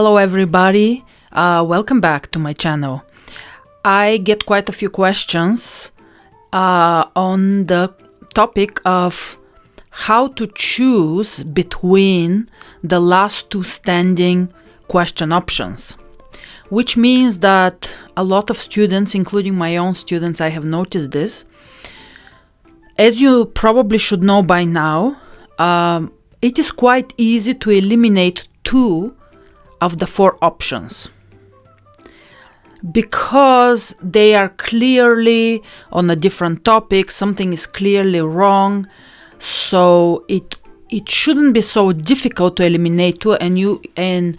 Hello everybody, welcome back to my channel. I get quite a few questions on the topic of how to choose between the last two standing question options, which means that a lot of students, including my own students, I have noticed this. As you probably should know by now, it is quite easy to eliminate two of the four options because they are clearly on a different topic. Something is clearly wrong, so it shouldn't be so difficult to eliminate two, and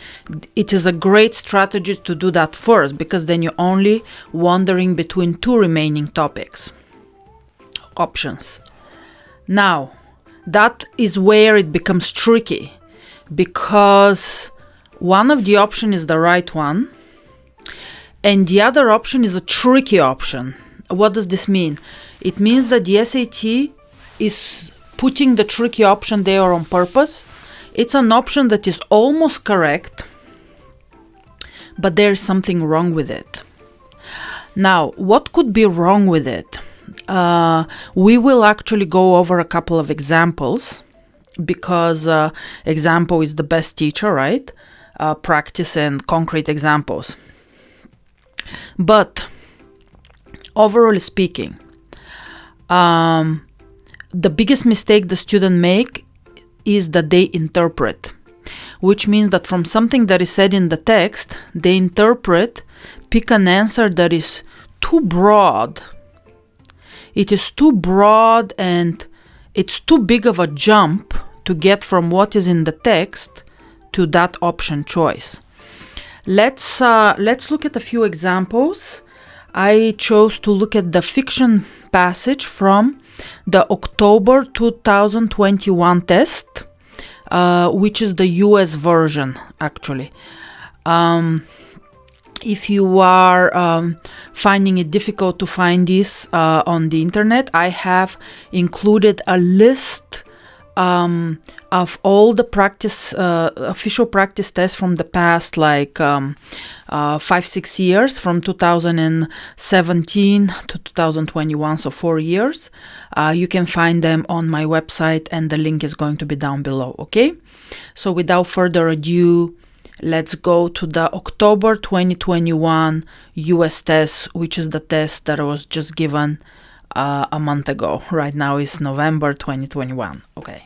it is a great strategy to do that first, because then you're only wandering between two remaining topics options. Now that is where it becomes tricky, because one of the option is the right one and the other option is a tricky option. What does this mean? It means that the SAT is putting the tricky option there on purpose. It's an option that is almost correct, but there's something wrong with it. Now, what could be wrong with it? We will actually go over a couple of examples, because example is the best teacher, right? Practice and concrete examples. But overall speaking, the biggest mistake the student make is that they interpret, which means that from something that is said in the text, they interpret, pick an answer that is too broad. It is too broad and it's too big of a jump to get from what is in the text to that option choice. Let's look at a few examples. I chose to look at the fiction passage from the October 2021 test, which is the US version actually. If you are finding it difficult to find this on the internet, I have included a list of all the practice, official practice tests from the past, like 5-6 years, from 2017 to 2021, so 4 years. You can find them on my website and the link is going to be down below, okay? So without further ado, let's go to the October 2021 US test, which is the test that was just given a month ago. Right now is November 2021. Okay.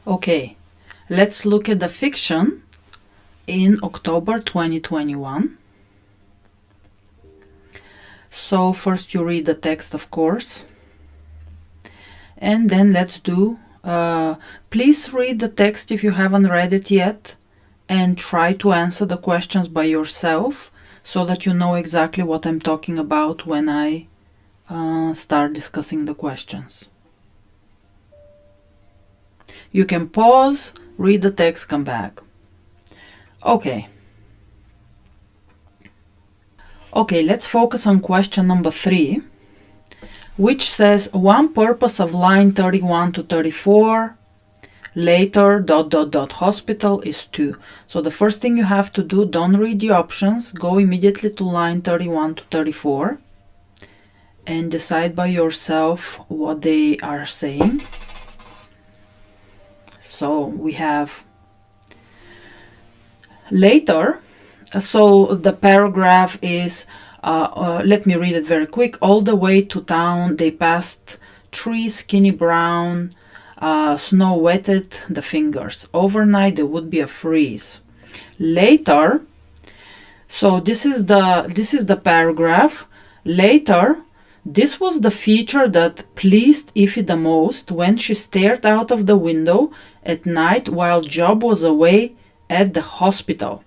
Okay, let's look at the fiction in October 2021. So first you read the text, of course, and then let's do, please read the text if you haven't read it yet and try to answer the questions by yourself so that you know exactly what I'm talking about when I start discussing the questions. You can pause, read the text, come back. Okay. Okay, let's focus on question number 3, which says one purpose of line 31 to 34 later ... hospital is to. So the first thing you have to do, don't read the options, go immediately to line 31 to 34 and decide by yourself what they are saying. So we have later. So the paragraph is, let me read it very quick. All the way to town they passed trees, skinny brown, snow wetted the fingers. Overnight there would be a freeze. Later, so this is the paragraph. Later, this was the feature that pleased Ify the most when she stared out of the window at night while Job was away at the hospital.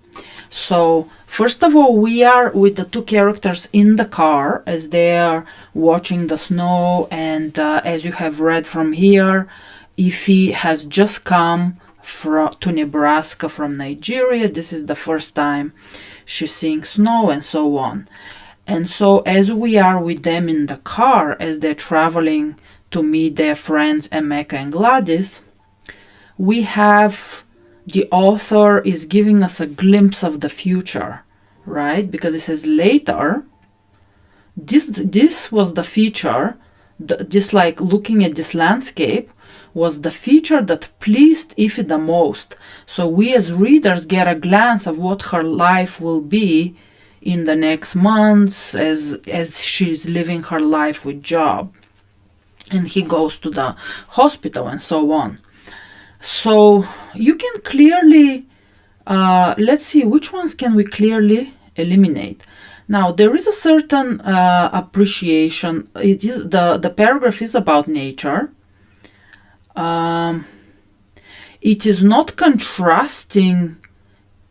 So first of all, we are with the two characters in the car as they are watching the snow, and as you have read from here, Ify has just come to Nebraska from Nigeria. This is the first time she's seeing snow and so on. And so as we are with them in the car, as they're traveling to meet their friends Emeka and Gladys, we have the author is giving us a glimpse of the future, right? Because it says later, this was the feature, just like looking at this landscape, was the feature that pleased Ify the most. So we as readers get a glance of what her life will be in the next months as she's living her life with Job. And he goes to the hospital and so on. So you can clearly, let's see, which ones can we clearly eliminate? Now, there is a certain appreciation. It is the paragraph is about nature. It is not contrasting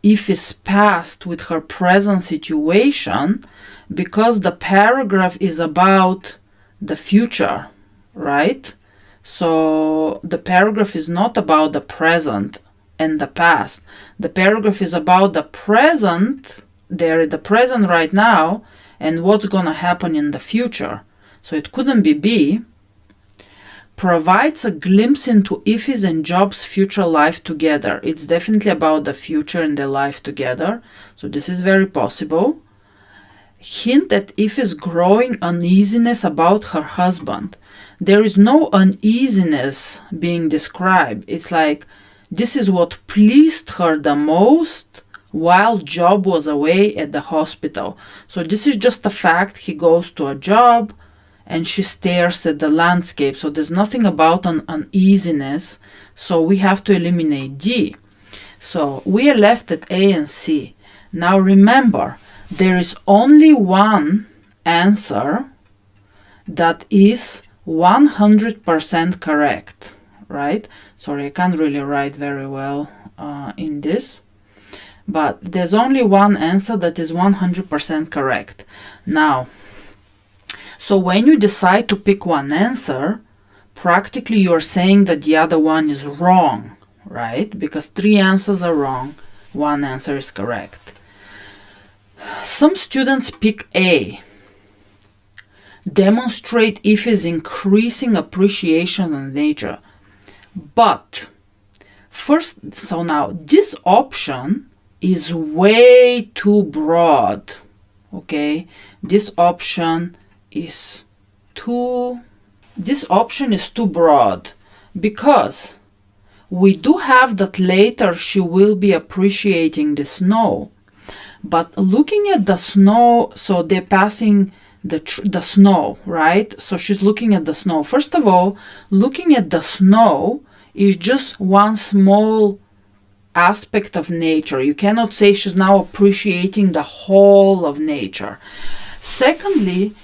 Ify's past with her present situation, because the paragraph is about the future, right? So the paragraph is not about the present and the past. The paragraph is about the present, they're the present right now, and what's going to happen in the future. So it couldn't be B. Provides a glimpse into Ify's and Job's future life together. It's definitely about the future and their life together. So this is very possible. Hint at Ify's growing uneasiness about her husband. There is no uneasiness being described. It's like this is what pleased her the most while Job was away at the hospital. So this is just a fact. He goes to a job and she stares at the landscape. So there's nothing about an uneasiness. So we have to eliminate D. So we are left at A and C. Now remember, there is only one answer that is 100% correct, right? Sorry, I can't really write very well in this. But there's only one answer that is 100% correct. Now, so when you decide to pick one answer, practically you're saying that the other one is wrong, right? Because 3 answers are wrong, 1 answer is correct. Some students pick A. Demonstrate Ify's increasing appreciation of nature. But first, so now this option is way too broad, okay? This option is too broad, because we do have that later she will be appreciating the snow. But looking at the snow, so they're passing the snow, right? So she's looking at the snow. First of all, looking at the snow is just one small aspect of nature. You cannot say she's now appreciating the whole of nature. Secondly,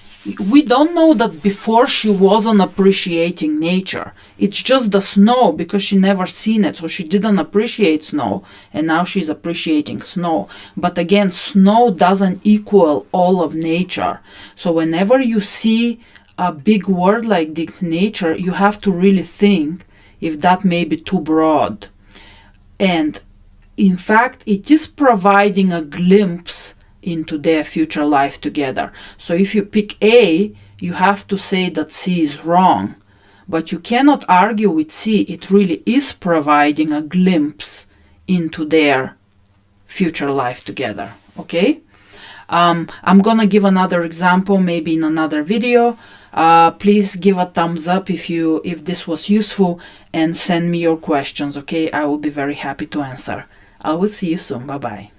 we don't know that before she wasn't appreciating nature. It's just the snow, because she never seen it, so she didn't appreciate snow, and now she's appreciating snow. But again, snow doesn't equal all of nature. So whenever you see a big word like this, nature, you have to really think if that may be too broad. And in fact, it is providing a glimpse into their future life together. So if you pick A, you have to say that C is wrong. But you cannot argue with C. It really is providing a glimpse into their future life together. Okay? I'm gonna give another example maybe in another video. Please give a thumbs up if this was useful, and send me your questions. Okay? I will be very happy to answer. I will see you soon. Bye-bye.